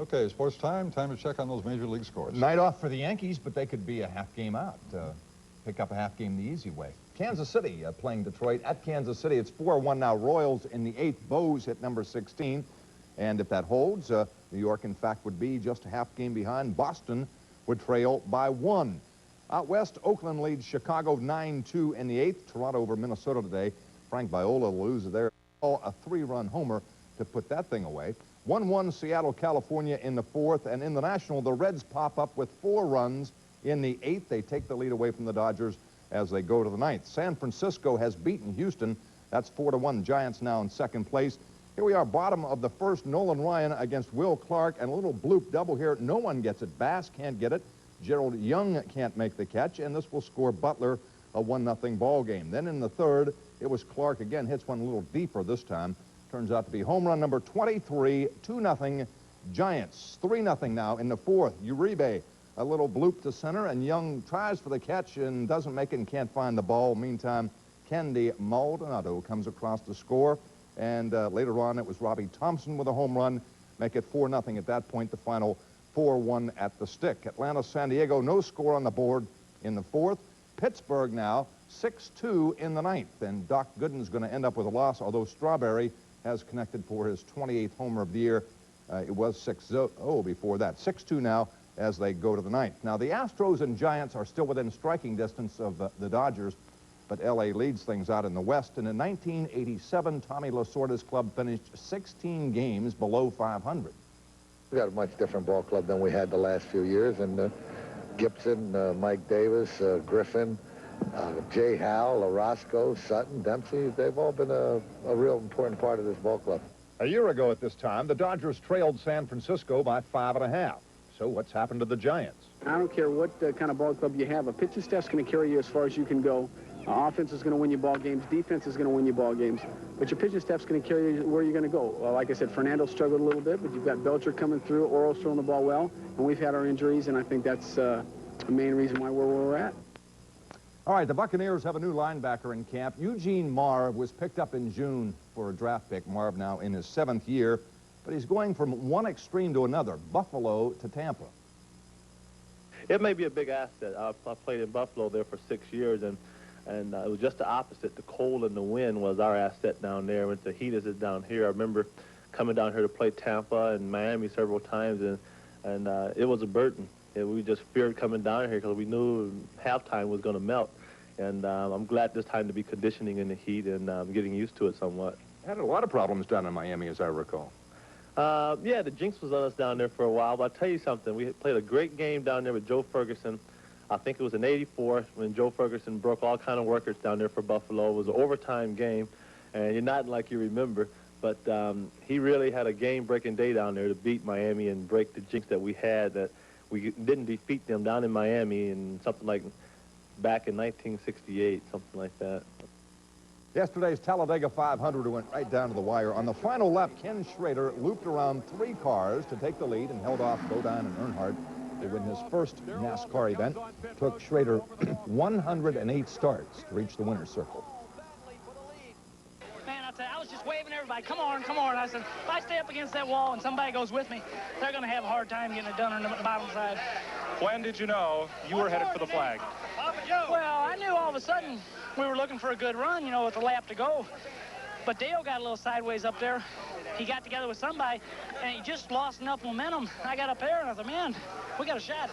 Okay, sports time. Time to check on those major league scores. Night off for the Yankees, but they could be a half game out. Pick up a half game the easy way. Kansas City playing Detroit at Kansas City. It's 4-1 now. Royals in the 8th. Bows hit number 16. And if that holds, New York, in fact, would be just a half game behind. Boston would trail by 1. Out west, Oakland leads Chicago 9-2 in the 8th. Toronto over Minnesota today. Frank Viola loses there. A 3-run homer to put that thing away. 1-1 Seattle, California in the 4th. And in the National, the Reds pop up with 4 runs in the 8th. They take the lead away from the Dodgers as they go to the 9th. San Francisco has beaten Houston. That's 4-1. Giants now in 2nd place. Here we are, bottom of the 1st. Nolan Ryan against Will Clark, and a little bloop double here. No one gets it. Bass can't get it. Gerald Young can't make the catch, and this will score Butler a 1-0 ball game. Then in the 3rd, it was Clark again, hits one a little deeper this time. Turns out to be home run number 23, 2-0 Giants. 3-0 now in the 4th. Uribe, a little bloop to center, and Young tries for the catch and doesn't make it and can't find the ball. Meantime, Candy Maldonado comes across to score, and later on it was Robbie Thompson with a home run. Make it 4-0 at that point, the final 4-1 at the stick. Atlanta, San Diego, no score on the board in the 4th. Pittsburgh now 6-2 in the 9th, and Doc Gooden's going to end up with a loss, although Strawberry has connected for his 28th homer of the year. It was 6-0 before that. 6-2 now as they go to the 9th. Now, the Astros and Giants are still within striking distance of the Dodgers, but L.A. leads things out in the West. And in 1987, Tommy Lasorda's club finished 16 games below 500. We got a much different ball club than we had the last few years, and Gibson, Mike Davis, Griffin, Jay Howell, Orozco, Sutton, Dempsey, they've all been a real important part of this ball club. A year ago at this time, the Dodgers trailed San Francisco by 5.5. So what's happened to the Giants? I don't care what kind of ball club you have. A pitching staff's going to carry you as far as you can go. Offense is going to win you ball games. Defense is going to win you ball games. But your pitching staff's going to carry you where you're going to go. Well, like I said, Fernando struggled a little bit, but you've got Belcher coming through, Oro's throwing the ball well, and we've had our injuries, and I think that's the main reason why we're where we're at. All right, the Buccaneers have a new linebacker in camp. Eugene Marv was picked up in June for a draft pick. Marv now in his 7th year, but he's going from one extreme to another, Buffalo to Tampa. It may be a big asset. I played in Buffalo there for 6 years, and it was just the opposite. The cold and the wind was our asset down there, and the heat is down here. I remember coming down here to play Tampa and Miami several times, and it was a burden. We just feared coming down here because we knew halftime was going to melt. And I'm glad this time to be conditioning in the heat and getting used to it somewhat. Had a lot of problems down in Miami, as I recall. Yeah, the jinx was on us down there for a while, but I'll tell you something. We played a great game down there with Joe Ferguson. I think it was in '84 when Joe Ferguson broke all kind of records down there for Buffalo. It was an overtime game, and you're not like you remember, but he really had a game-breaking day down there to beat Miami and break the jinx that we had, that we didn't defeat them down in Miami in something like back in 1968, something like that. Yesterday's Talladega 500 went right down to the wire. On the final lap, Ken Schrader looped around 3 cars to take the lead and held off Bodine and Earnhardt to win his first NASCAR event. Took Schrader 108 starts to reach the winner's circle. Man, I was just waving everybody, come on, come on. I said, if I stay up against that wall and somebody goes with me, they're going to have a hard time getting it done on the bottom side. When did you know you were headed for the flag? Well, I knew all of a sudden we were looking for a good run, you know, with a lap to go. But Dale got a little sideways up there. He got together with somebody, and he just lost enough momentum. I got up there, and I thought, man, we got a shot.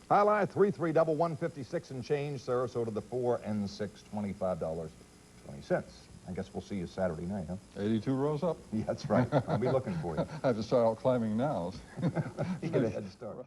Highlight 3-3 double 156 and change. Sarasota the 4 and 6, $25.20. I guess we'll see you Saturday night, huh? 82 rows up. Yeah, that's right. I'll be looking for you. I have to start out climbing now. You get a head start.